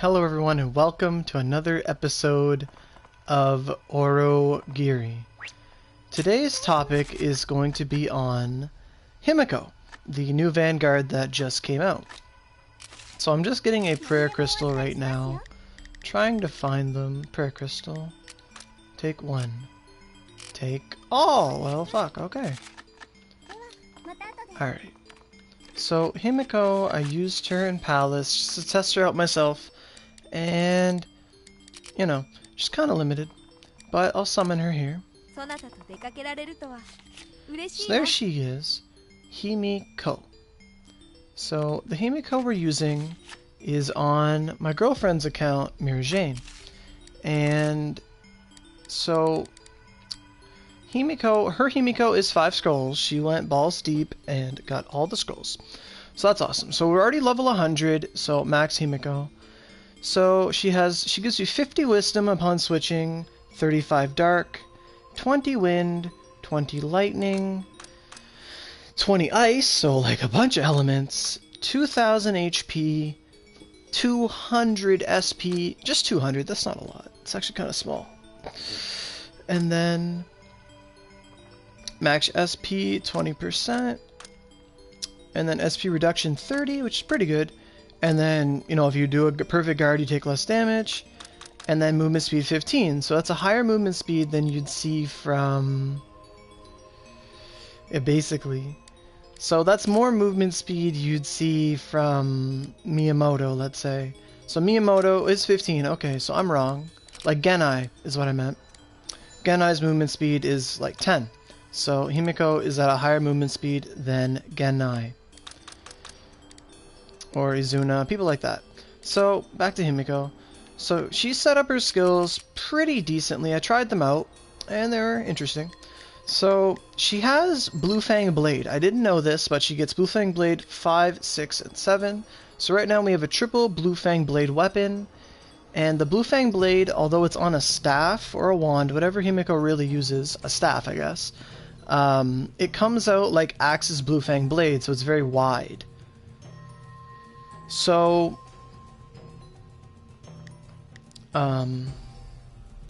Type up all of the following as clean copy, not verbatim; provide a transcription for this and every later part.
Hello everyone and welcome to another episode of Aurogiri. Today's topic is going to be on Himiko, the new vanguard that just came out. So I'm just getting a prayer crystal right now, trying to find them. Prayer crystal. Take one. Take all! Well, fuck, okay. Alright. So, Himiko, I used her in Palace just to test her out myself, and, you know, she's kind of limited, but I'll summon her here. So there she is, Himiko. So, the Himiko we're using is on my girlfriend's account, Mira Jane. And, so, her Himiko is 5 scrolls. She went balls deep and got all the scrolls. So that's awesome. So we're already level 100, so max Himiko. So she gives you 50 wisdom upon switching, 35 dark, 20 wind, 20 lightning, 20 ice, so like a bunch of elements, 2000 HP, 200 SP, just 200, that's not a lot. It's actually kind of small. And then max SP 20%, and then SP reduction 30, which is pretty good. And then, you know, if you do a perfect guard, you take less damage. And then movement speed 15, so that's a higher movement speed than you'd see from it, basically. So that's more movement speed you'd see from Miyamoto, let's say. So Miyamoto is 15, okay, so I'm wrong. Like Genai is what I meant. Genai's movement speed is like 10. So Himiko is at a higher movement speed than Genai. Or Izuna, people like that. So, back to Himiko. So, she set up her skills pretty decently. I tried them out, and they were interesting. So, she has Blue Fang Blade. I didn't know this, but she gets Blue Fang Blade 5, 6, and 7. So right now we have a triple Blue Fang Blade weapon. And the Blue Fang Blade, although it's on a staff or a wand, whatever Himiko really uses, a staff I guess, it comes out like Axe's Blue Fang Blade, so it's very wide. So,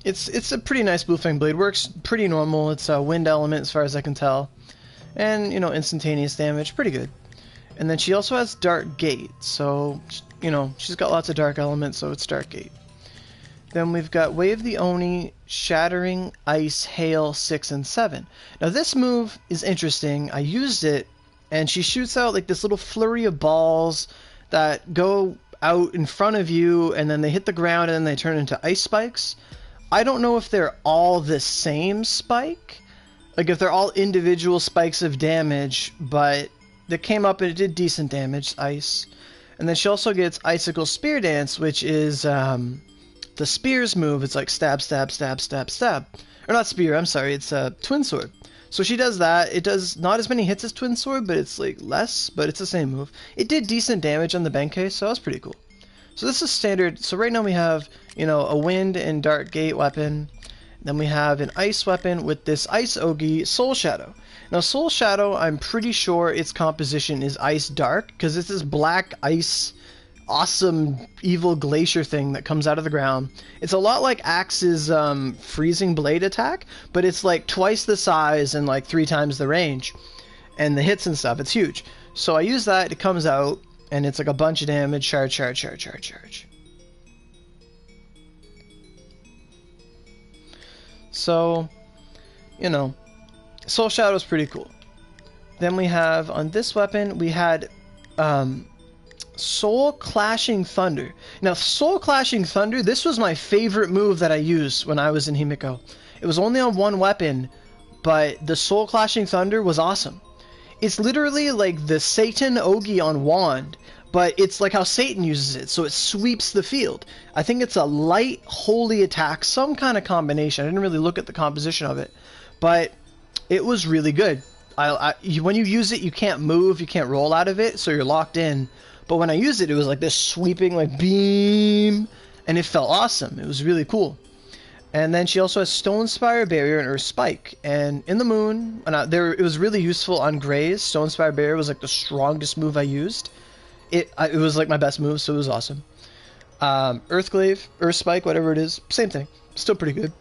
it's a pretty nice Blue Fang Blade. Works pretty normal. It's a wind element as far as I can tell. And, you know, instantaneous damage. Pretty good. And then she also has Dark Gate. So, you know, she's got lots of dark elements, so it's Dark Gate. Then we've got Wave the Oni, Shattering, Ice, Hail, 6, and 7. Now this move is interesting. I used it, and she shoots out like this little flurry of balls that go out in front of you, and then they hit the ground, and then they turn into ice spikes. I don't know if they're all the same spike, like if they're all individual spikes of damage, but they came up and it did decent damage, ice. And then she also gets Icicle Spear Dance, which is the spear's move. It's like stab, stab, stab, stab, stab. Or not spear, I'm sorry, it's a Twin Sword. So she does that. It does not as many hits as Twin Sword, but it's like less, but it's the same move. It did decent damage on the Benkei, so that was pretty cool. So this is standard. So right now we have, you know, a wind and Dark Gate weapon. Then we have an ice weapon with this Ice Ogi Soul Shadow. Now Soul Shadow, I'm pretty sure its composition is Ice Dark, because it's this black ice awesome evil glacier thing that comes out of the ground. It's a lot like Axe's freezing blade attack, but it's like twice the size and like 3 times the range, and the hits and stuff, it's huge. So I use that, it comes out, and it's like a bunch of damage. Charge, charge, charge, charge, charge. So, you know, Soul Shadow is pretty cool. Then we have on this weapon, we had Soul Clashing Thunder. Now, Soul Clashing Thunder, this was my favorite move that I used when I was in Himiko. It was only on one weapon, but the Soul Clashing Thunder was awesome. It's literally like the Satan Ogi on wand, but it's like how Satan uses it, so it sweeps the field. I think it's a light holy attack, some kind of combination. I didn't really look at the composition of it, but it was really good. When you use it, you can't move, you can't roll out of it, so you're locked in. But when I used it, it was like this sweeping like beam, and it felt awesome. It was really cool. And then she also has Stone Spire Barrier and Earth Spike. And in the moon, it was really useful on Grays. Stone Spire Barrier was like the strongest move I used. It was like my best move, so it was awesome. Earthglaive, Earth Spike, whatever it is, same thing. Still pretty good.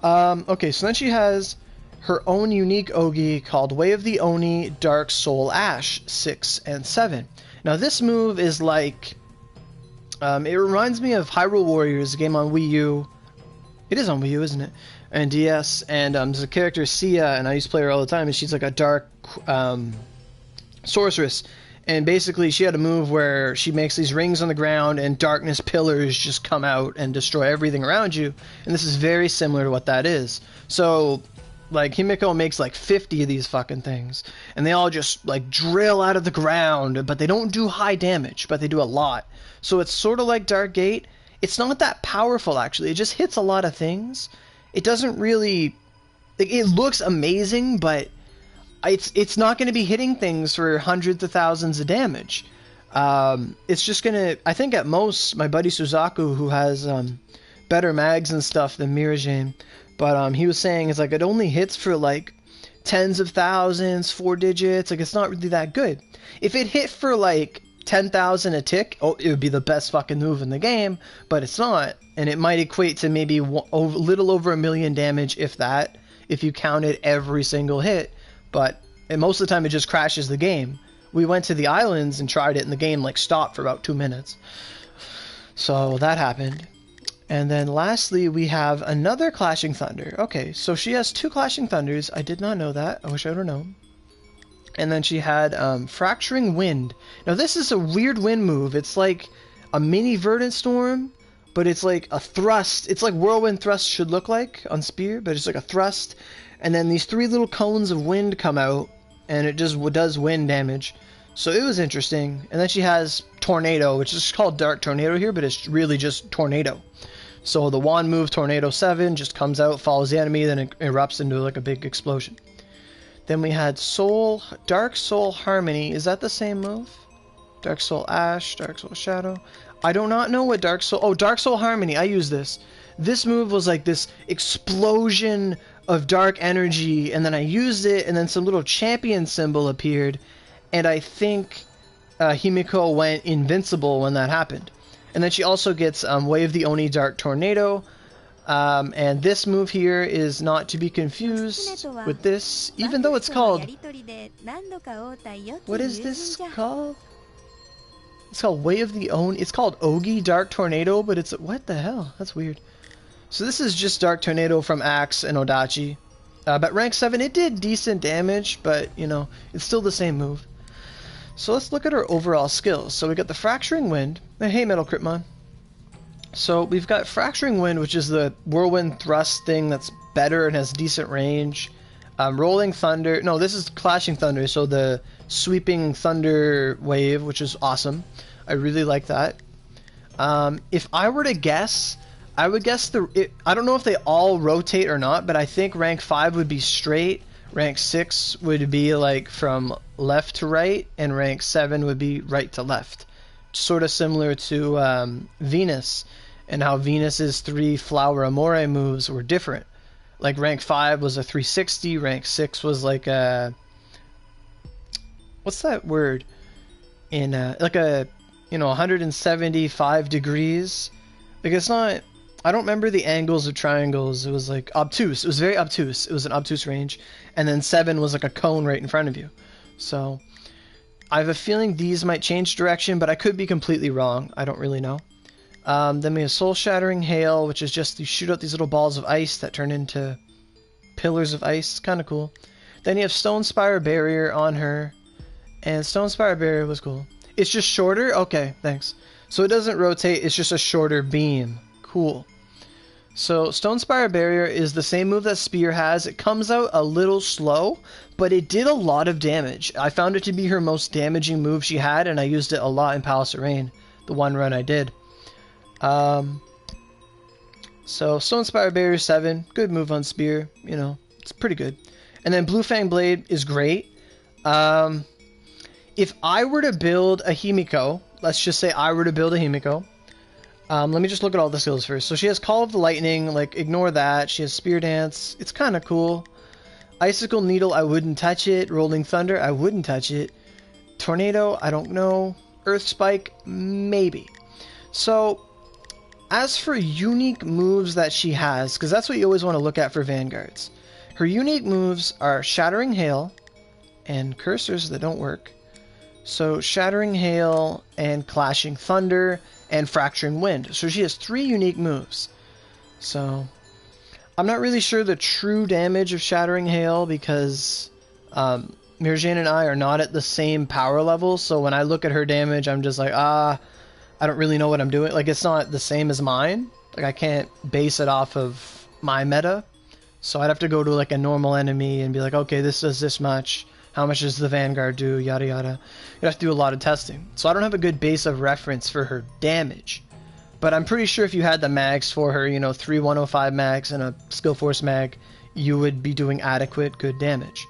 Okay, so then she has her own unique Ogi called Way of the Oni Dark Soul Ash 6 and 7. Now this move is like, it reminds me of Hyrule Warriors, a game on Wii U. It is on Wii U, isn't it? And DS, and there's a character, Sia, and I used to play her all the time, and she's like a dark sorceress. And basically she had a move where she makes these rings on the ground and darkness pillars just come out and destroy everything around you. And this is very similar to what that is. So, like, Himiko makes like 50 of these fucking things. And they all just, like, drill out of the ground. But they don't do high damage, but they do a lot. So it's sort of like Dark Gate. It's not that powerful, actually. It just hits a lot of things. It doesn't really... Like, it looks amazing, but... It's not going to be hitting things for hundreds of thousands of damage. It's just going to... I think at most, my buddy Suzaku, who has better mags and stuff than Mirajane, but he was saying it's like it only hits for like tens of thousands, 4 digits. Like, it's not really that good. If it hit for like 10,000 a tick, oh, it would be the best fucking move in the game, but it's not. And it might equate to maybe a little over 1 million damage, if that, if you counted every single hit. But most of the time it just crashes the game. We went to the islands and tried it, and the game like stopped for about 2 minutes. So that happened. And then lastly, we have another Clashing Thunder. Okay, so she has 2 Clashing Thunders. I did not know that. I wish I would have known. And then she had Fracturing Wind. Now this is a weird wind move. It's like a mini Verdant Storm, but it's like a thrust. It's like Whirlwind Thrust should look like on Spear, but it's like a thrust. And then these 3 little cones of wind come out, and it just does wind damage. So it was interesting. And then she has Tornado, which is called Dark Tornado here, but it's really just Tornado. So the wand move, Tornado 7, just comes out, follows the enemy, then it erupts into like a big explosion. Then we had Dark Soul Harmony. Is that the same move? Dark Soul Ash, Dark Soul Shadow. I do not know what Dark Soul... Oh, Dark Soul Harmony. I use this. This move was like this explosion of dark energy, and then I used it, and then some little champion symbol appeared, and I think Himiko went invincible when that happened. And then she also gets Way of the Oni Dark Tornado, and this move here is not to be confused with this, even though it's called... What is this called? It's called Way of the Oni... It's called Ogi Dark Tornado, but it's... What the hell? That's weird. So this is just Dark Tornado from Axe and Odachi. But rank 7, it did decent damage, but, you know, it's still the same move. So let's look at our overall skills. So we got the Fracturing Wind. Hey, Metal Critmon. So we've got Fracturing Wind, which is the Whirlwind Thrust thing that's better and has decent range. Rolling Thunder. No, this is Clashing Thunder, so the Sweeping Thunder Wave, which is awesome. I really like that. If I were to guess... I would guess I don't know if they all rotate or not, but I think rank 5 would be straight, rank 6 would be like from left to right, and rank 7 would be right to left. Sort of similar to Venus, and how Venus's 3 Flower Amore moves were different. Like rank 5 was a 360, rank 6 was like a... What's that word? In like a, you know, 175 degrees. Like it's not... I don't remember the angles of triangles. It was like obtuse. It was very obtuse. It was an obtuse range. And then 7 was like a cone right in front of you. So I have a feeling these might change direction, but I could be completely wrong. I don't really know. Then we have Soul Shattering Hail, which is just you shoot out these little balls of ice that turn into pillars of ice. It's kind of cool. Then you have Stone Spire Barrier on her. And Stone Spire Barrier was cool. It's just shorter? Okay, thanks. So it doesn't rotate. It's just a shorter beam. Cool. So Stone Spire Barrier is the same move that Spear has. It comes out a little slow, but it did a lot of damage. I found it to be her most damaging move she had, and I used it a lot in Palace of Rain, the one run I did. So Stone Spire Barrier 7, good move on Spear, you know, it's pretty good. And then Blue Fang Blade is great. If I were to build a Himiko, let's just say I were to build a Himiko, let me just look at all the skills first. So she has Call of the Lightning, like, ignore that. She has Spear Dance. It's kind of cool. Icicle Needle, I wouldn't touch it. Rolling Thunder, I wouldn't touch it. Tornado, I don't know. Earth Spike, maybe. So, As for unique moves that she has, because that's what you always want to look at for Vanguards. Her unique moves are Shattering Hail and cursors that don't work. So Shattering Hail and Clashing Thunder and Fracturing Wind. So she has 3 unique moves. So I'm not really sure the true damage of Shattering Hail because Mirjane and I are not at the same power level. So when I look at her damage, I'm just like, I don't really know what I'm doing. Like, it's not the same as mine. Like, I can't base it off of my meta. So I'd have to go to like a normal enemy and be like, okay, this does this much. How much does the Vanguard do? Yada yada. You'd have to do a lot of testing. So I don't have a good base of reference for her damage. But I'm pretty sure if you had the mags for her, you know, 3 105 mags and a Skill Force mag, you would be doing adequate good damage.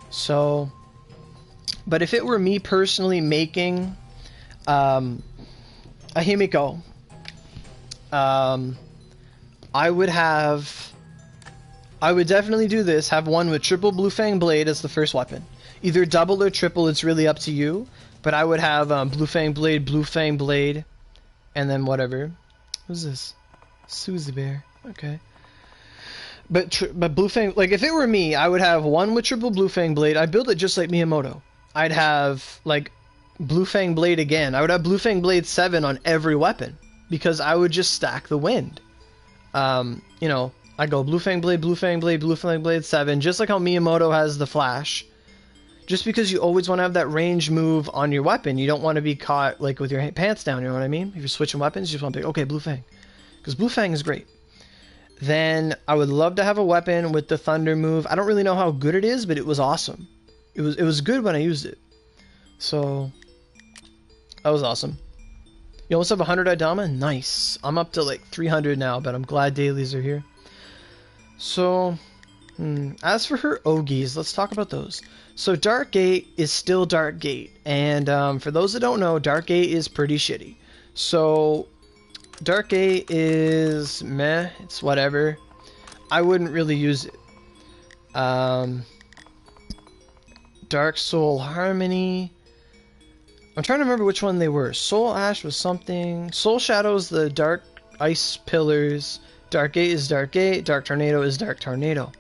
So, but if it were me personally making a Himiko, I would definitely do this. Have one with triple Blue Fang Blade as the first weapon. Either double or triple, it's really up to you. But I would have Blue Fang Blade, and then whatever. Who's this? Susie Bear. Okay. But Blue Fang, like if it were me, I would have one with triple Blue Fang Blade. I'd build it just like Miyamoto. I'd have like Blue Fang Blade again. I would have Blue Fang Blade 7 on every weapon because I would just stack the wind. You know, I go Blue Fang Blade, Blue Fang Blade, Blue Fang Blade 7, just like how Miyamoto has the Flash. Just because you always want to have that range move on your weapon. You don't want to be caught like with your pants down, you know what I mean? If you're switching weapons, you just want to be, okay, Blue Fang. Because Blue Fang is great. Then I would love to have a weapon with the Thunder move. I don't really know how good it is, but it was awesome. It was good when I used it. So, that was awesome. You almost have 100 Idama? Nice. I'm up to like 300 now, but I'm glad dailies are here. So, as for her Ogis, let's talk about those. So Dark Gate is still Dark Gate, and for those that don't know, Dark Gate is pretty shitty. So Dark Gate is meh, it's whatever. I wouldn't really use it. Dark Soul Harmony. I'm trying to remember which one they were. Soul Ash was something. Soul Shadow's the Dark Ice Pillars. Dark Gate is Dark Gate. Dark Tornado is Dark Tornado.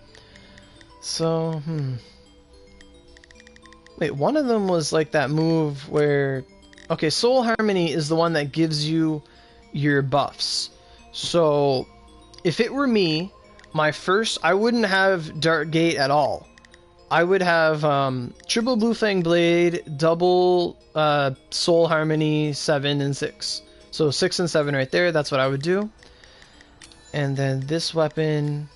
So, Wait, one of them was like that move where... Okay, Soul Harmony is the one that gives you your buffs. So, if it were me, I wouldn't have Dark Gate at all. I would have triple Blue Fang Blade, double Soul Harmony 7 and 6. So 6 and 7 right there, that's what I would do. And then this weapon...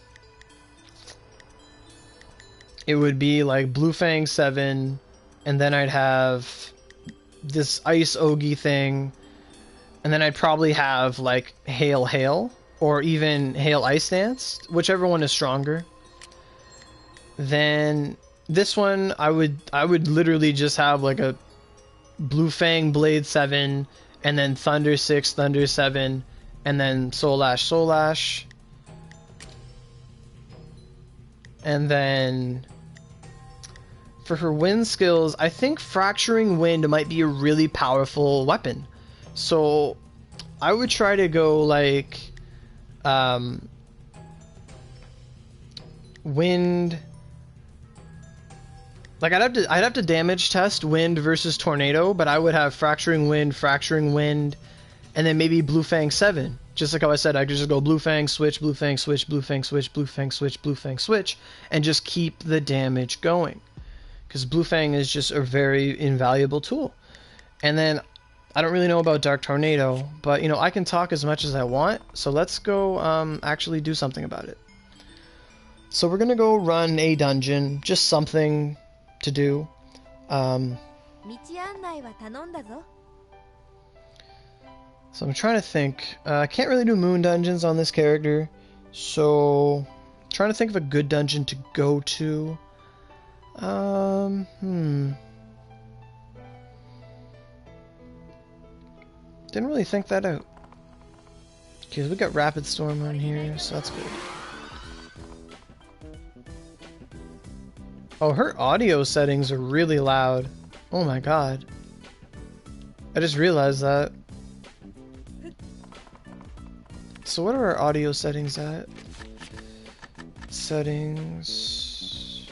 It would be like Blue Fang 7, and then I'd have this Ice Ogi thing, and then I'd probably have like Hail, or even Hail Ice Dance, whichever one is stronger. Then this one, I would literally just have like a Blue Fang Blade 7, and then Thunder 6, Thunder 7, and then Soul Ash. And then... For her wind skills, I think Fracturing Wind might be a really powerful weapon. So I would try to go like wind. Like I'd have to damage test wind versus tornado, but I would have Fracturing Wind, and then maybe Blue Fang 7. Just like how I said, I could just go Blue Fang switch, Blue Fang switch, Blue Fang switch, Blue Fang switch, Blue Fang switch, and just keep the damage going. Because Blue Fang is just a very invaluable tool. And then, I don't really know about Dark Tornado, but, you know, I can talk as much as I want, so let's go actually do something about it. So we're going to go run a dungeon, just something to do. So I'm trying to think. I can't really do moon dungeons on this character, so I'm trying to think of a good dungeon to go to. Didn't really think that out. Okay, we got Rapid Storm on here, so that's good. Oh, her audio settings are really loud. Oh my god. I just realized that. So what are our audio settings at? Settings.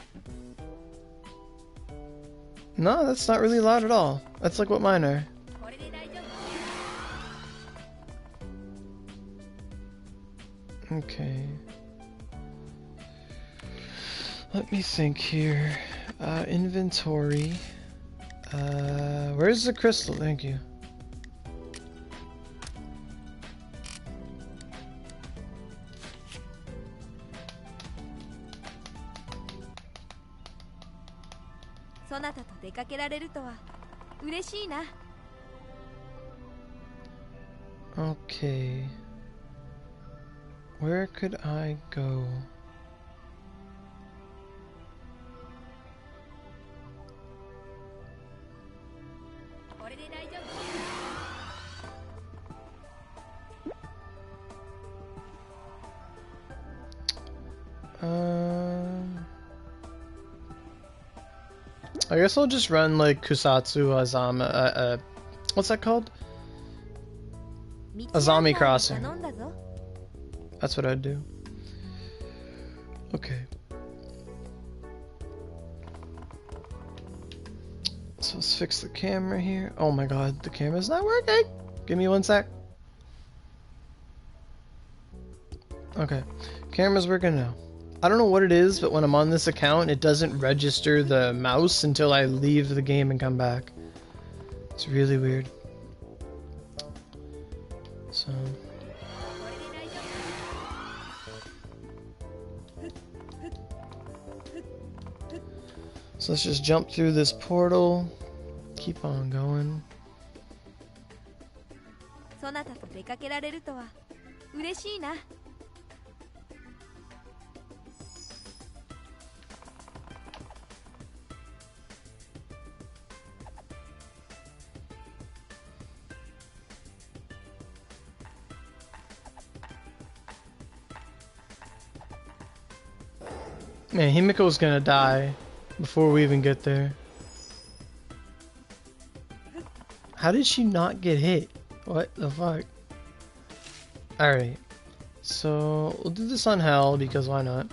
No, that's not really loud at all. That's like what mine are. Okay. Let me think here. Inventory. Where's the crystal? Thank you. Okay. Where could I go? I guess I'll just run like Kusatsu Azama. What's that called? Azami Crossing. That's what I'd do. Okay. So let's fix the camera here. Oh my god, the camera's not working! Give me one sec. Okay. Camera's working now. I don't know what it is, but when I'm on this account, it doesn't register the mouse until I leave the game and come back. It's really weird. So... So let's just jump through this portal. Keep on going. Man, Himiko's gonna die before we even get there. How did she not get hit? What the fuck? Alright. So, we'll do this on Hell, because why not?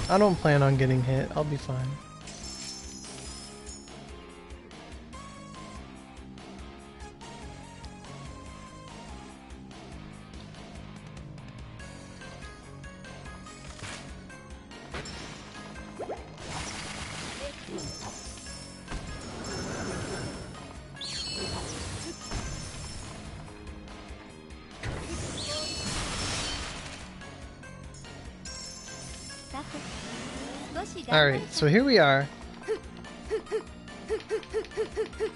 I don't plan on getting hit. I'll be fine. Alright, so here we are.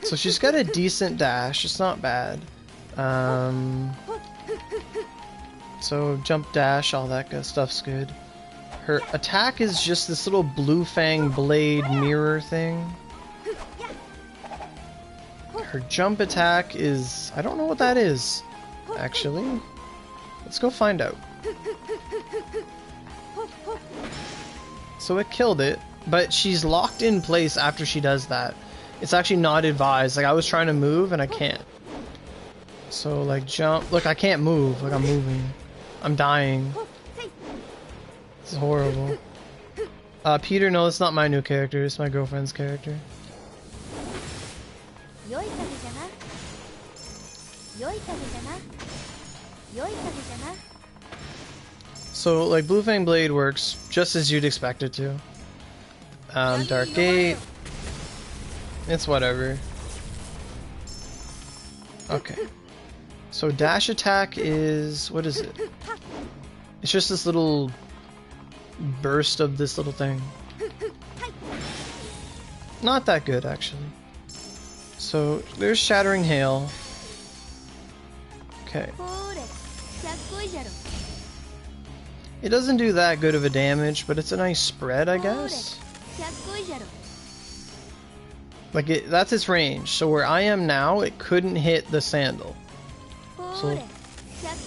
So she's got a decent dash, it's not bad. So jump dash, all that good stuff's good. Her attack is just this little blue fang blade mirror thing. Her jump attack is... I don't know what that is, actually. Let's go find out. So it killed it, but she's locked in place after she does that. It's actually not advised. Like, I was trying to move and I can't. So, like, jump. Look, I can't move. Like, I'm moving. I'm dying. This is horrible. Peter, no, it's not my new character. It's my girlfriend's character. So, like, Blue Fang Blade works just as you'd expect it to. Dark Gate. It's whatever. Okay. So, dash attack is... what is it? It's just this little burst of this little thing. Not that good, actually. So, there's Shattering Hail. Okay. It doesn't do that good of a damage, but it's a nice spread, I guess. Like, that's its range. So where I am now, it couldn't hit the sandal. So,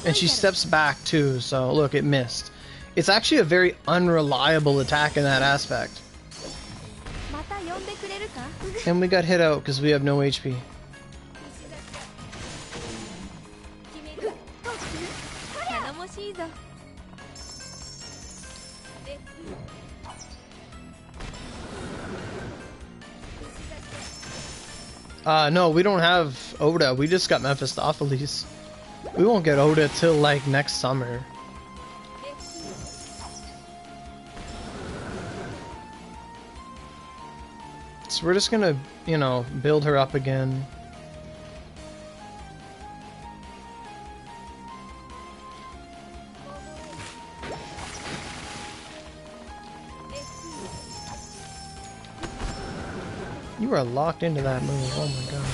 and she steps back too, so look, it missed. It's actually a very unreliable attack in that aspect. And we got hit out because we have no HP. No, we don't have Oda. We just got Mephistopheles. We won't get Oda till like next summer. So we're just gonna, you know, build her up again. You are locked into that move, oh my god.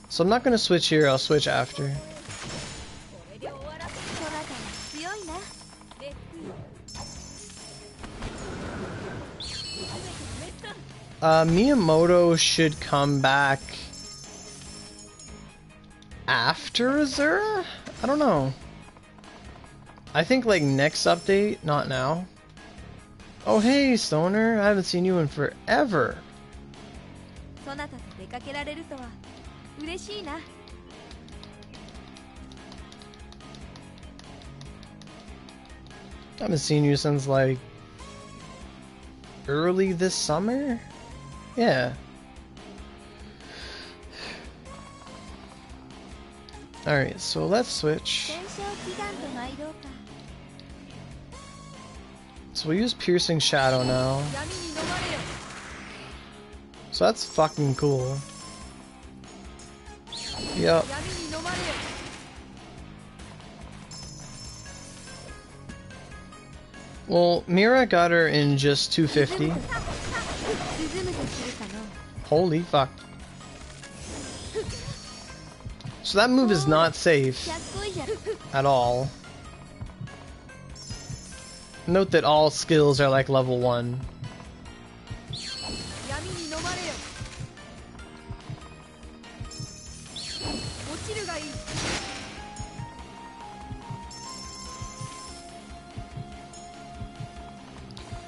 So I'm not gonna switch here, I'll switch after. Miyamoto should come back after Azura? I don't know. I think like next update, not now. Oh hey Stoner, I haven't seen you in forever. I haven't seen you since like early this summer? Yeah. Alright, so let's switch. So we'll use Piercing Shadow now. So that's fucking cool. Yep. Well, Mira got her in just 250. Holy fuck. So that move is not safe at all. Note that all skills are like level 1.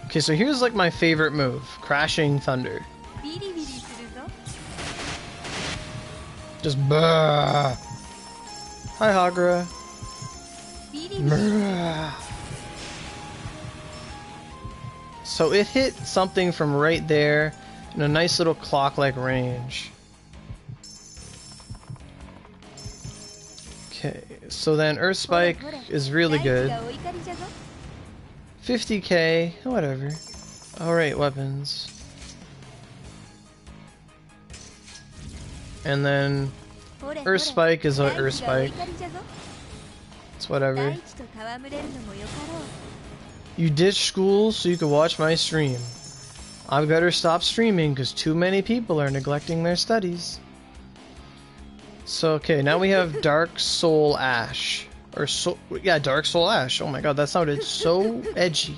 Okay, so here's like my favorite move, Crashing Thunder. Just bah. Hi Hagura. So it hit something from right there in a nice little clock-like range. Okay, so then Earth Spike is really good. 50k, whatever. Alright, weapons. And then Earth Spike is a Earth Spike. It's whatever. You ditched school so you could watch my stream. I better stop streaming because too many people are neglecting their studies. So okay, now we have Dark Soul Ash. Or yeah, Dark Soul Ash. Oh my god, that sounded so edgy.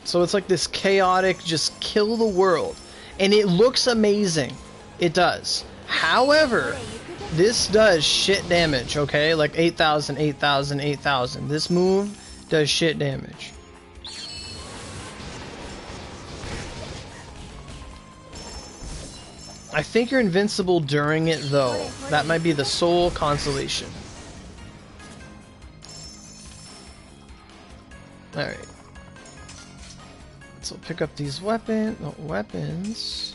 So it's like this chaotic, just kill the world. And it looks amazing. It does. However, this does shit damage, okay? Like 8,000, 8,000, 8,000. This move does shit damage. I think you're invincible during it though. That might be the sole consolation. Alright. So pick up these weapons.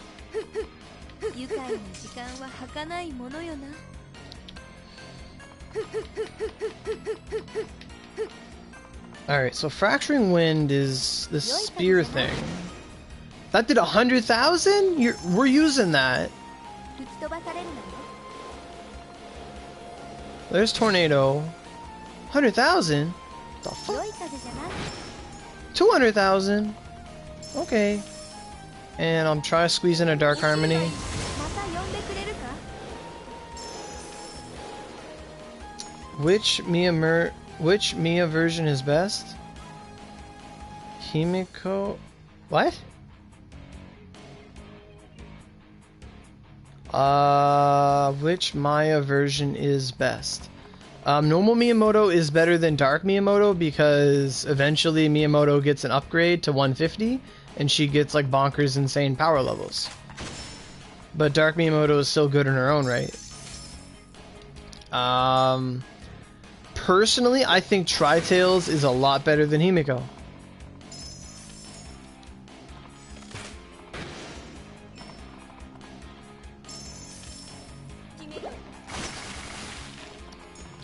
Alright, so Fracturing Wind is the spear thing. That did 100,000? We're using that. There's Tornado. 100,000? The fuck? 200,000? Okay. And I'm trying to squeeze in a Dark Harmony. Which Mia version is best? Himiko... What? Which Maya version is best? Normal Miyamoto is better than Dark Miyamoto because eventually Miyamoto gets an upgrade to 150 and she gets like bonkers insane power levels. But Dark Miyamoto is still good in her own right. Personally, I think Tri-Tails is a lot better than Himiko.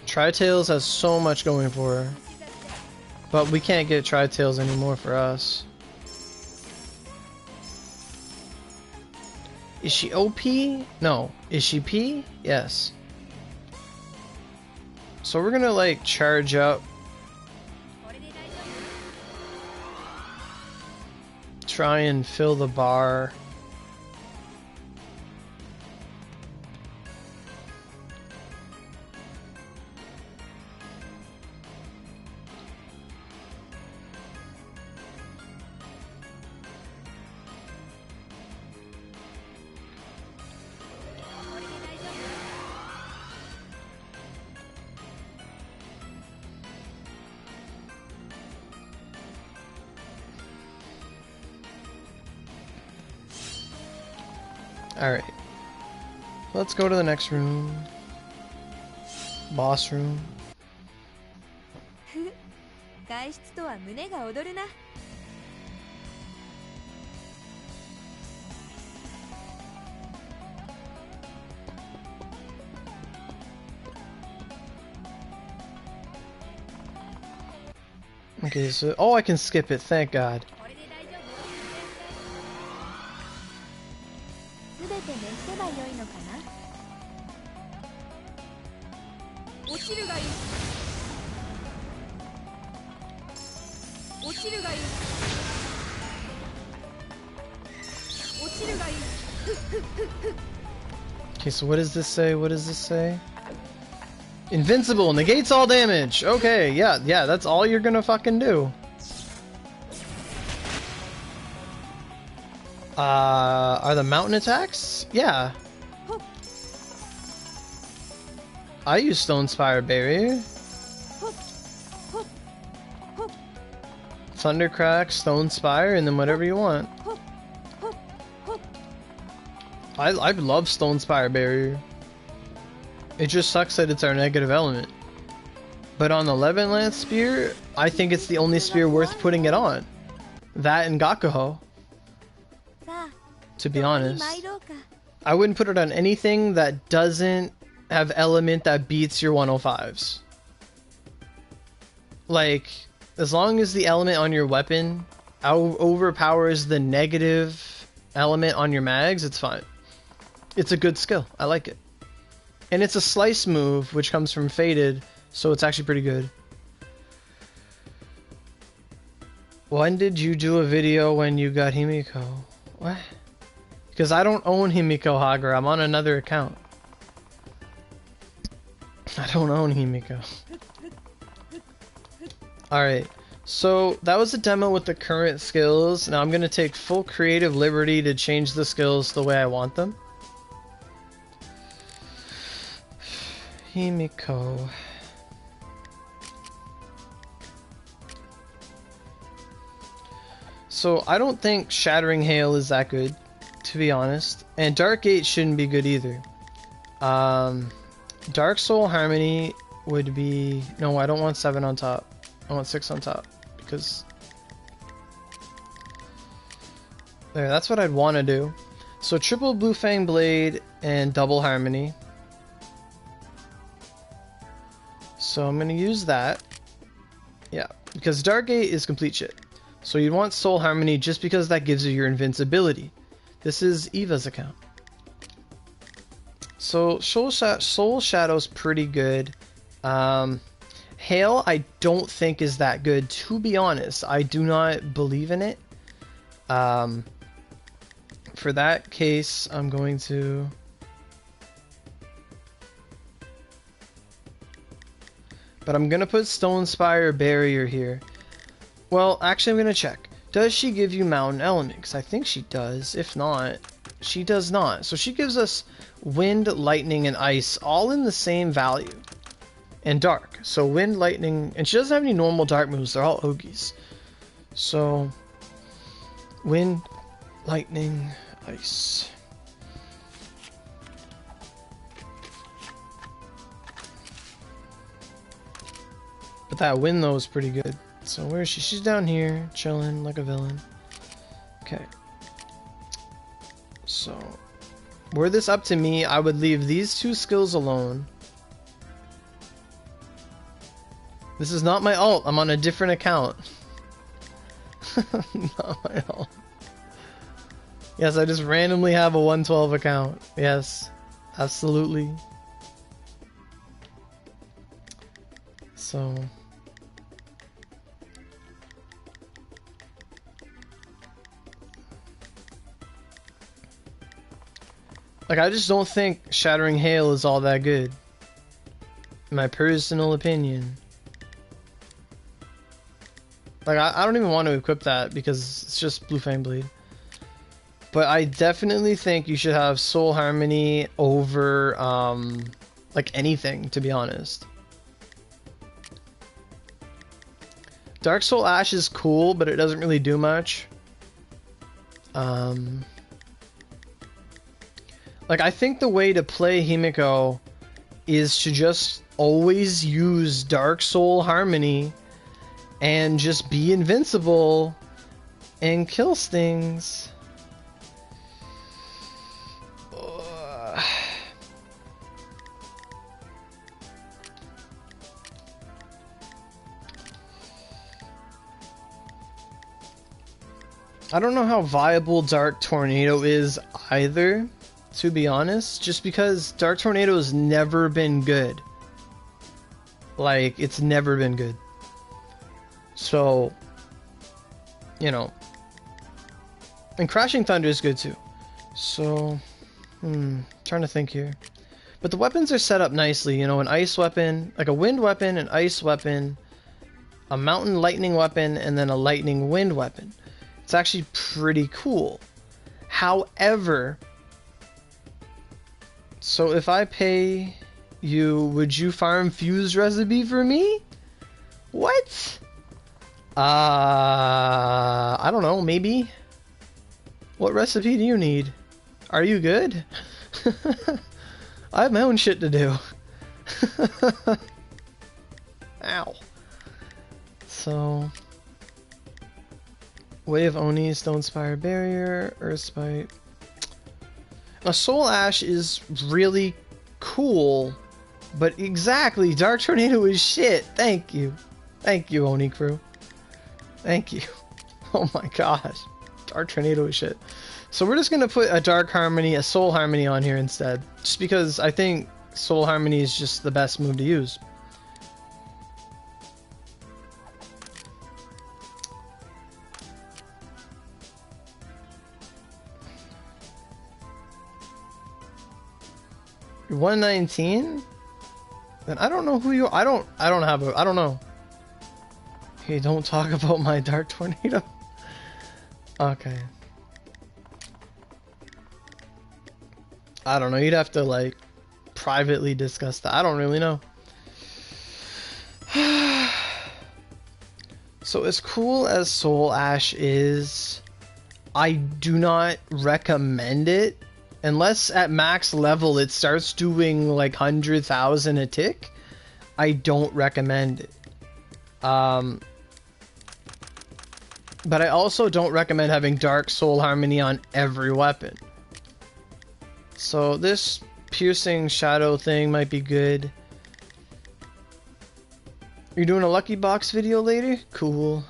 Tri-Tails has so much going for her. But we can't get Tri-Tails anymore for us. Is she OP? No. Is she P? Yes. So we're gonna like charge up. Try and fill the bar. Alright. Let's go to the next room. Boss room. Okay, so... Oh, I can skip it, thank God. Okay, so what does this say? What does this say? Invincible, negates all damage. Okay, yeah, that's all you're gonna fucking do. Are the mountain attacks? Yeah. I use Stone Spire Barrier. Thundercrack, Stone Spire, and then whatever you want. I love Stone Spire Barrier. It just sucks that it's our negative element. But on the Levin Lance Spear, I think it's the only spear worth putting it on. That and Gakuho. To be honest. I wouldn't put it on anything that doesn't have element that beats your 105s. Like, as long as the element on your weapon overpowers the negative element on your mags, it's fine. It's a good skill. I like it. And it's a slice move, which comes from Faded, so it's actually pretty good. When did you do a video when you got Himiko? What? Because I don't own Himiko Hager, I'm on another account. I don't own Himiko. Alright, so that was a demo with the current skills. Now I'm going to take full creative liberty to change the skills the way I want them. Himiko. So I don't think Shattering Hail is that good, to be honest. And Dark Gate shouldn't be good either. Dark Soul Harmony would be... No, I don't want 7 on top. I want 6 on top. Because... There, that's what I'd want to do. So triple Blue Fang Blade and double Harmony. So I'm going to use that. Yeah, because Dark Gate is complete shit. So you'd want Soul Harmony just because that gives you your invincibility. This is Eva's account. So Soul Shadow's pretty good. Hail I don't think is that good, to be honest. I do not believe in it. For that case, I'm going to... But I'm gonna put Stone Spire Barrier here. Well, actually I'm gonna check. Does she give you Mountain Element? Because I think she does. If not, she does not. So she gives us Wind, Lightning, and Ice all in the same value. And Dark. So Wind, Lightning, and she doesn't have any normal Dark moves. They're all Ogies. So Wind, Lightning, Ice. But that Wind though is pretty good. So where is she? She's down here, chilling like a villain. Okay. So, were this up to me, I would leave these two skills alone. This is not my alt. I'm on a different account. Not my alt. Yes, I just randomly have a 112 account. Yes, absolutely. So... like, I just don't think Shattering Hail is all that good. In my personal opinion. Like, I don't even want to equip that because it's just Blue Fang Blade. But I definitely think you should have Soul Harmony over, like, anything, to be honest. Dark Soul Ash is cool, but it doesn't really do much. Like, I think the way to play Himiko is to just always use Dark Soul Harmony and just be invincible and kill things. I don't know how viable Dark Tornado is either, to be honest, just because Dark Tornado has never been good. Like, it's never been good. So, you know. And Crashing Thunder is good too. So, trying to think here. But the weapons are set up nicely, you know, an ice weapon, like a wind weapon, an ice weapon, a mountain lightning weapon, and then a lightning wind weapon. It's actually pretty cool. However, so if I pay you, would you farm Fuse Recipe for me? What? I don't know, maybe? What recipe do you need? Are you good? I have my own shit to do. Ow. So... Wave Oni, Stone Spire Barrier, Earth Spite. A Soul Ash is really cool, but exactly, Dark Tornado is shit. Thank you. Thank you, Oni Crew. Thank you. Oh my gosh. Dark Tornado is shit. So we're just gonna put a Dark Harmony, a Soul Harmony on here instead. Just because I think Soul Harmony is just the best move to use. You're 119? Then I don't know who you are. I don't know. Hey, don't talk about my Dark Tornado. Okay. I don't know. You'd have to, like, privately discuss that. I don't really know. So as cool as Soul Ash is, I do not recommend it. Unless at max level it starts doing like 100,000 a tick, I don't recommend it. But I also don't recommend having Dark Soul Harmony on every weapon. So this piercing shadow thing might be good. You're doing a lucky box video later? Cool.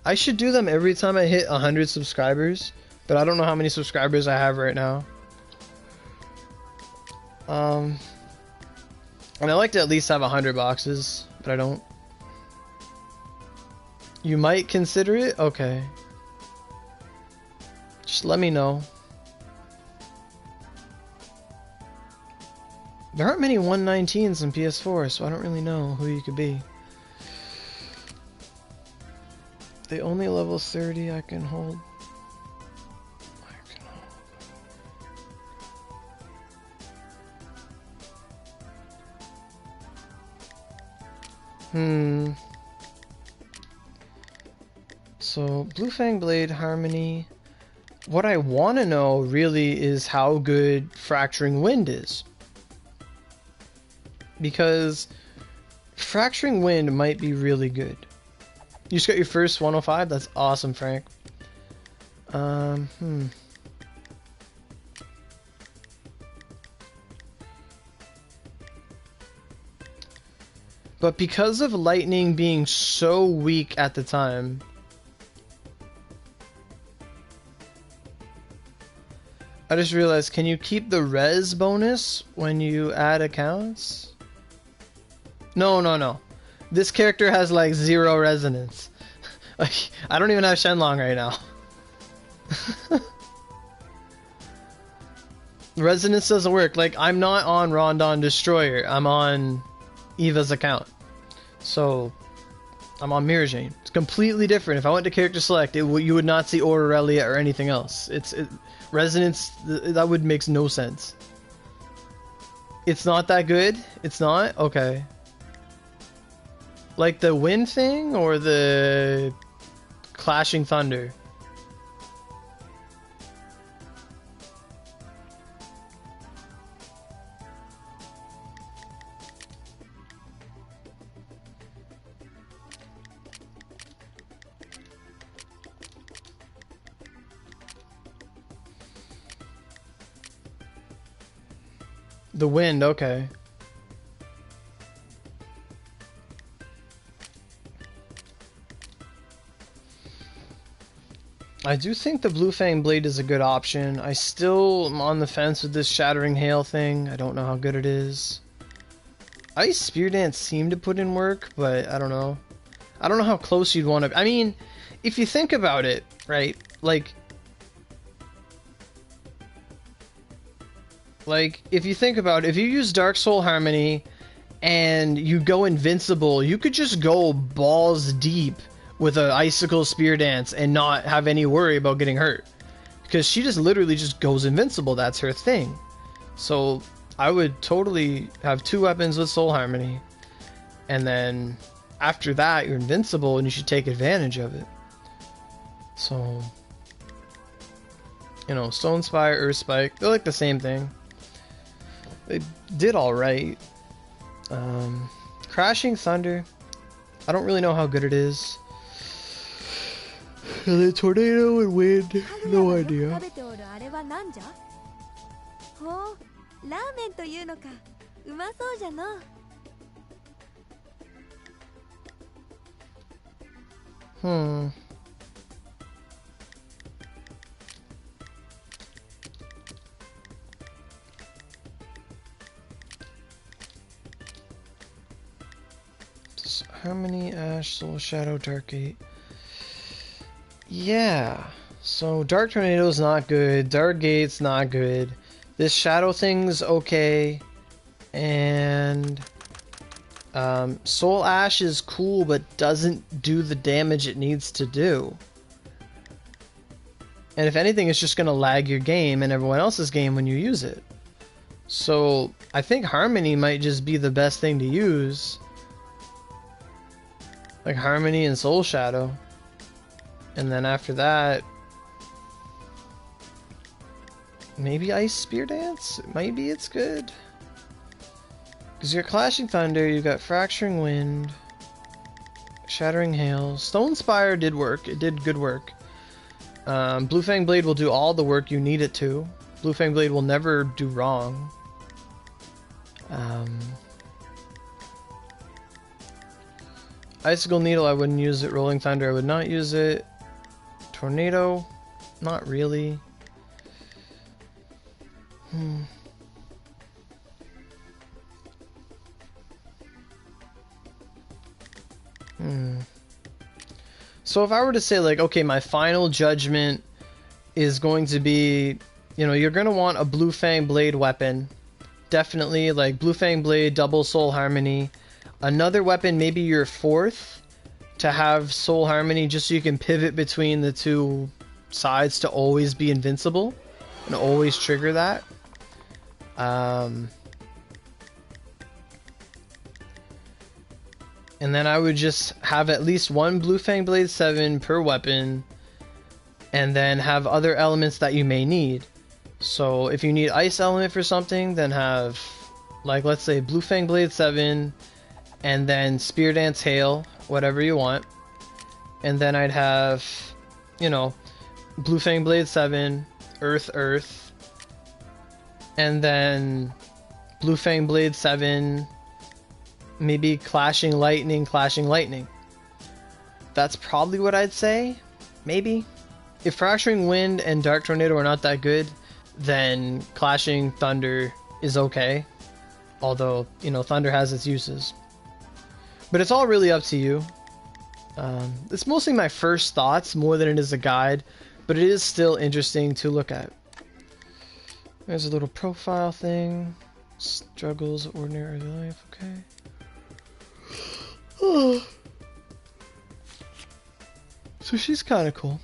I should do them every time I hit 100 subscribers, but I don't know how many subscribers I have right now. And I like to at least have 100 boxes, but I don't. You might consider it? Okay. Just let me know. There aren't many 119s in PS4, so I don't really know who you could be. They only level 30 I can hold. So, Blue Fang Blade, Harmony. What I want to know really is how good Fracturing Wind is. Because Fracturing Wind might be really good. You just got your first 105? That's awesome, Frank. But because of Lightning being so weak at the time, I just realized, can you keep the res bonus when you add accounts? No. This character has like 0 resonance. Like, I don't even have Shenlong right now. Resonance doesn't work. Like, I'm not on Rondon Destroyer. I'm on Eva's account. So, I'm on Mirror Jane. It's completely different. If I went to character select, you would not see Aurelia or anything else. Resonance, that would make no sense. It's not that good? It's not? Okay. Like the wind thing or the clashing thunder? The wind, okay. I do think the Blue Fang Blade is a good option. I still am on the fence with this Shattering Hail thing. I don't know how good it is. Ice Spear Dance seemed to put in work, but I don't know. I don't know how close you'd want to... I mean, if you think about it, right? Like, if you think about it, if you use Dark Soul Harmony and you go invincible, you could just go balls deep with an Icicle Spear Dance and not have any worry about getting hurt. Because she just literally just goes invincible. That's her thing. So I would totally have 2 weapons with Soul Harmony. And then after that, you're invincible and you should take advantage of it. So, you know, Stone Spire, Earth Spike, they're like the same thing. They did alright. Crashing Thunder, I don't really know how good it is. And then Tornado and Wind, no idea. Harmony, Ash, Soul Shadow, Dark Gate. Yeah. So Dark Tornado's not good. Dark Gate's not good. This Shadow thing's okay. And Soul Ash is cool, but doesn't do the damage it needs to do. And if anything, it's just going to lag your game and everyone else's game when you use it. So I think Harmony might just be the best thing to use. Like Harmony and Soul Shadow. And then after that, maybe Ice Spear Dance? Maybe it's good. Because you got Clashing Thunder, you got Fracturing Wind, Shattering Hail. Stone Spire did work. It did good work. Blue Fang Blade will do all the work you need it to. Blue Fang Blade will never do wrong. Icicle Needle, I wouldn't use it. Rolling Thunder, I would not use it. Tornado, not really. So if I were to say, like, okay, my final judgment is going to be, you know, you're going to want a Blue Fang Blade weapon definitely, like Blue Fang Blade, double Soul Harmony. Another weapon, maybe your fourth, to have Soul Harmony just so you can pivot between the two sides to always be invincible and always trigger that. And then I would just have at least one Blue Fang Blade 7 per weapon, and then have other elements that you may need. So if you need Ice Element for something, then have, like, let's say Blue Fang Blade 7, and then Spear Dance Hail, whatever you want. And then I'd have, you know, Blue Fang Blade 7, Earth, Earth, and then Blue Fang Blade 7, maybe Clashing Lightning, Clashing Lightning. That's probably what I'd say, maybe. If Fracturing Wind and Dark Tornado are not that good, then Clashing Thunder is okay. Although, you know, Thunder has its uses. But it's all really up to you. It's mostly my first thoughts more than it is a guide, but it is still interesting to look at. There's a little profile thing. Struggles of ordinary life, okay. Oh. So she's kind of cool.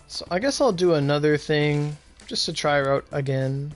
So I guess I'll do another thing just to try her out again.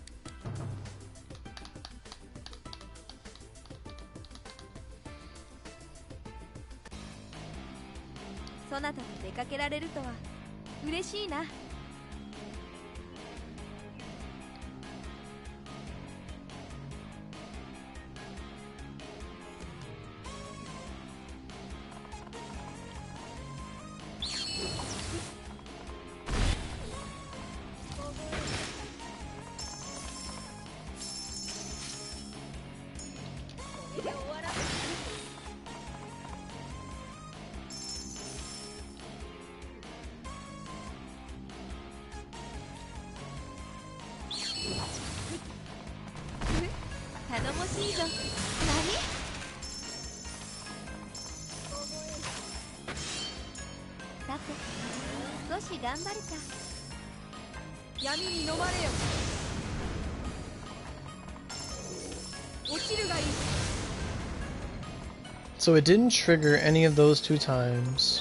So it didn't trigger any of those two times.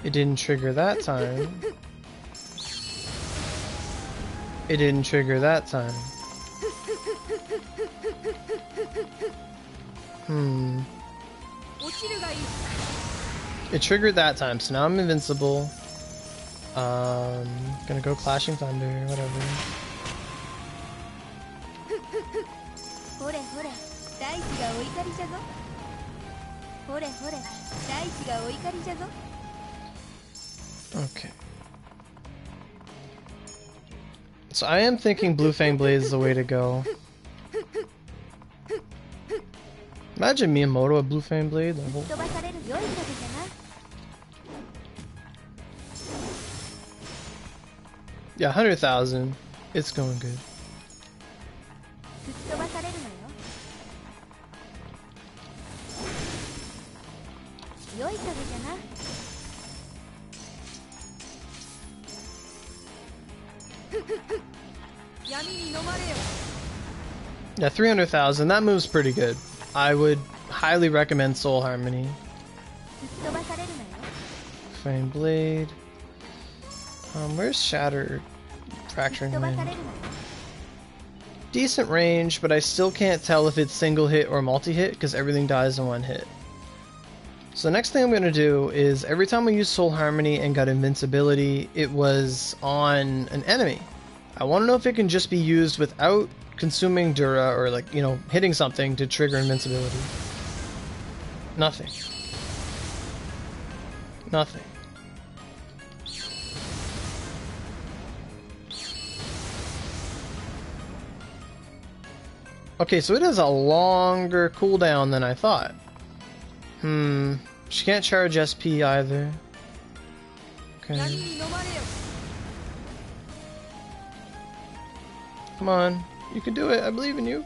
It didn't trigger that time. It didn't trigger that time. It triggered that time, so now I'm invincible. Gonna go Clashing Thunder, whatever. Okay. So I am thinking Blue Fang Blade is the way to go. Imagine Miyamoto with Blue Fang Blade. The whole... Yeah, 100,000. It's going good. Yeah, 300,000. That move's pretty good. I would highly recommend Soul Harmony. Fang Blade. Where's Shatter? Fracturing Wind. Decent range, but I still can't tell if it's single hit or multi-hit because everything dies in one hit. So the next thing I'm going to do is every time I use Soul Harmony and got invincibility, it was on an enemy. I want to know if it can just be used without consuming Dura or, like, you know, hitting something to trigger invincibility. Nothing. Nothing. Okay, so it has a longer cooldown than I thought. She can't charge SP either. Okay. Come on, you can do it. I believe in you.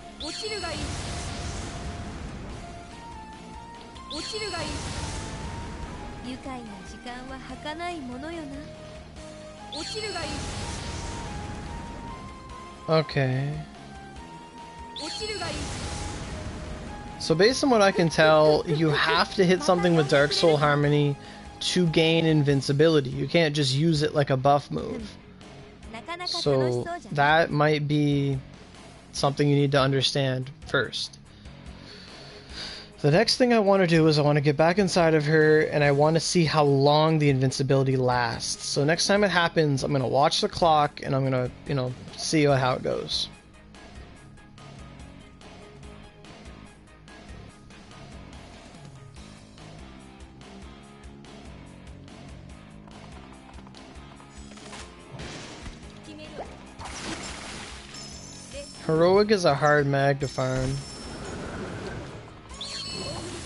Okay. So based on what I can tell, you have to hit something with Dark Soul Harmony to gain invincibility. You can't just use it like a buff move. So that might be something you need to understand first. The next thing I want to do is I want to get back inside of her and I want to see how long the invincibility lasts. So next time it happens, I'm going to watch the clock and I'm going to, see how it goes. Heroic is a hard mag to farm.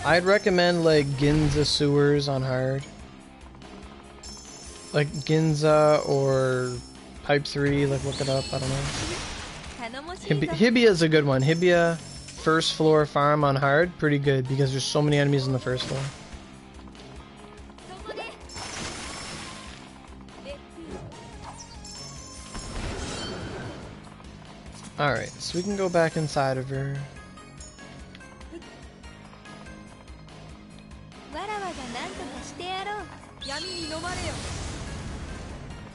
I'd recommend like Ginza Sewers on hard. Like Ginza or Pipe 3, like look it up, I don't know. Hibia is a good one. Hibia first floor farm on hard, pretty good because there's so many enemies on the first floor. Alright, so we can go back inside of her.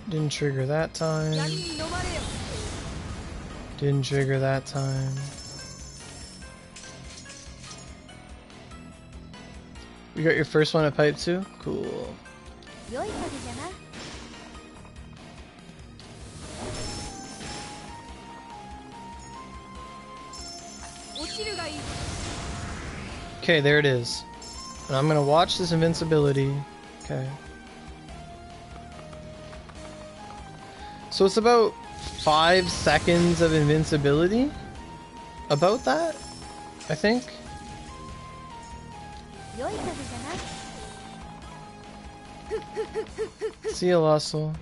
Didn't trigger that time. Didn't trigger that time. You got your first one at Pipe 2? Cool. Okay, there it is. And I'm gonna watch this invincibility. Okay. So it's about 5 seconds of invincibility? About that? I think? See you, Lasso.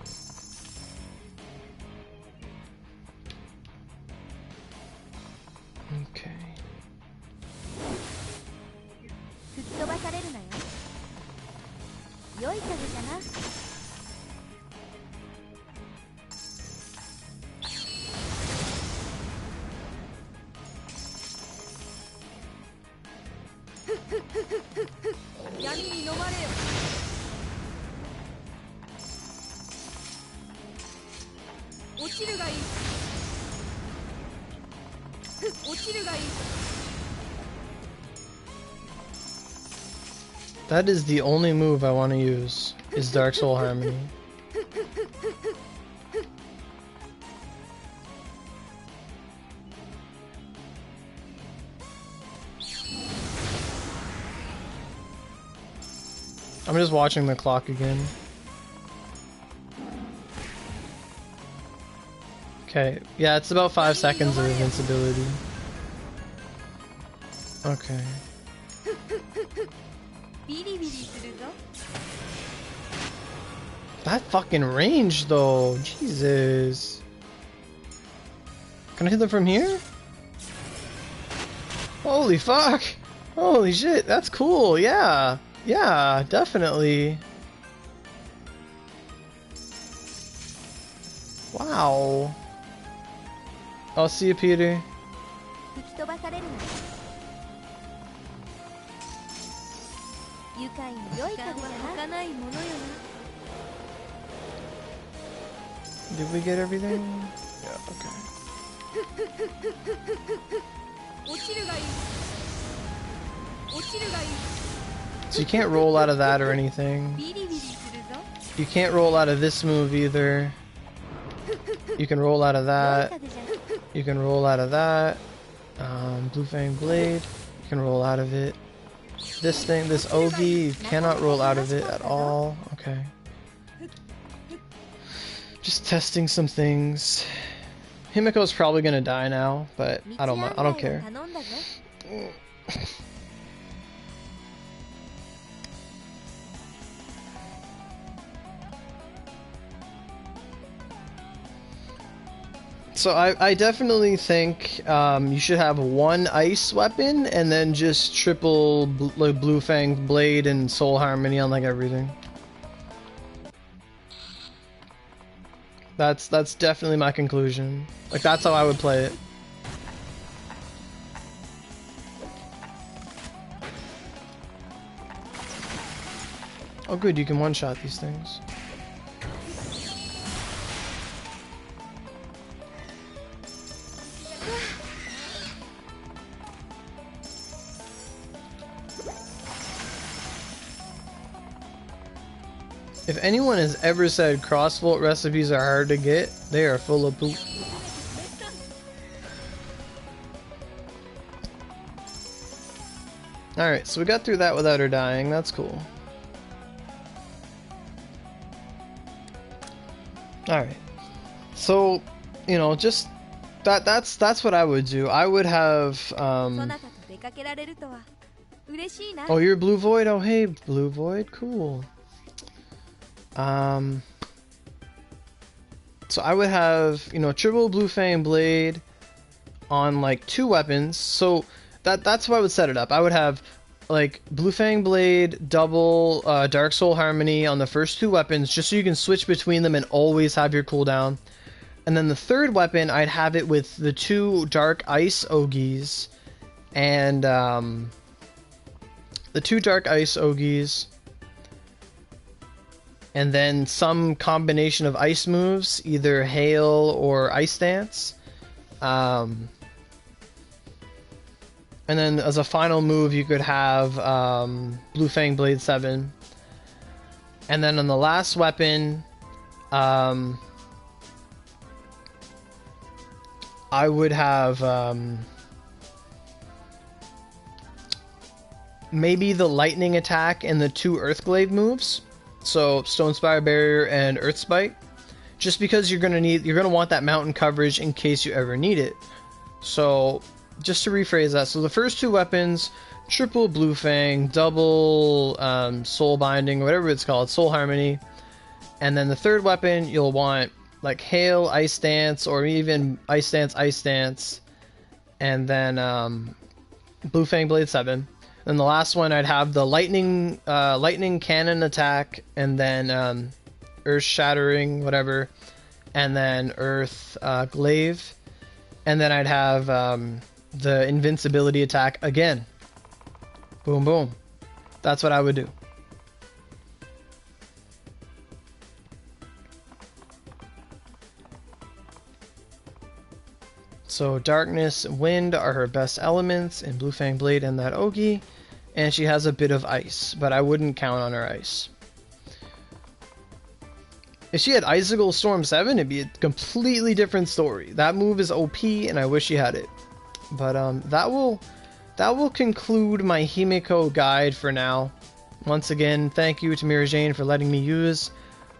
Okay. That is the only move I want to use, is Dark Soul Harmony. I'm just watching the clock again. Okay, yeah, it's about 5 seconds of invincibility. Okay. That fucking range though, Jesus. Can I hit them from here? Holy fuck! Holy shit, that's cool, yeah. Yeah, definitely. Wow. I'll see you, Peter. Did we get everything? Yeah, okay. So you can't roll out of that or anything. You can't roll out of this move either. You can roll out of that. You can roll out of that. Blue Fang Blade. You can roll out of it. This thing, this Ogi, you cannot roll out of it at all. Okay. Just testing some things. Himiko's probably gonna die now, but I don't care. So I definitely think you should have one ice weapon and then just triple like Blue Fang Blade and Soul Harmony on like everything. That's definitely my conclusion. Like that's how I would play it. Oh good, you can one-shot these things. If anyone has ever said crossvolt recipes are hard to get, they are full of poop. Alright, so we got through that without her dying, that's cool. Alright. So, you know, just that's what I would do. I would have oh, you're Blue Void? Oh hey, Blue Void, cool. So I would have, you know, triple Blue Fang Blade on like 2 weapons. So that's how I would set it up. I would have like Blue Fang Blade, double Dark Soul Harmony on the first 2 weapons, just so you can switch between them and always have your cooldown. And then the third weapon, I'd have it with the 2 Dark Ice Ogis and the 2 Dark Ice Ogis. And then some combination of ice moves, either Hail or Ice Dance. And then as a final move, you could have Blue Fang Blade 7. And then on the last weapon, I would have maybe the Lightning Attack and the 2 Earthglaive moves. So Stone Spire Barrier and Earth Spike, just because you're gonna want that mountain coverage in case you ever need it. So just to rephrase that, so the first 2 weapons, triple Blue Fang, double Soul Binding, whatever it's called, Soul Harmony, and then the third weapon you'll want like Hail, Ice Dance, or even Ice Dance, and then Blue Fang Blade 7. And the last one, I'd have the lightning cannon attack, and then earth shattering, whatever, and then earth glaive, and then I'd have the invincibility attack again. Boom, boom. That's what I would do. So darkness and wind are her best elements in Blue Fang Blade and that Ogi. And she has a bit of ice, but I wouldn't count on her ice. If she had Icicle Storm 7, it'd be a completely different story. That move is OP, and I wish she had it. But that will conclude my Himiko guide for now. Once again, thank you to Mira Jane for letting me use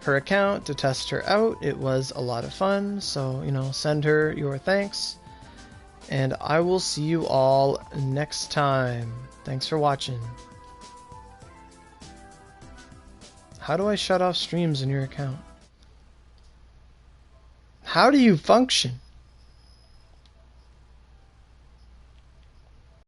her account to test her out. It was a lot of fun, so, you know, send her your thanks. And I will see you all next time. Thanks for watching. How do I shut off streams in your account? How do you function?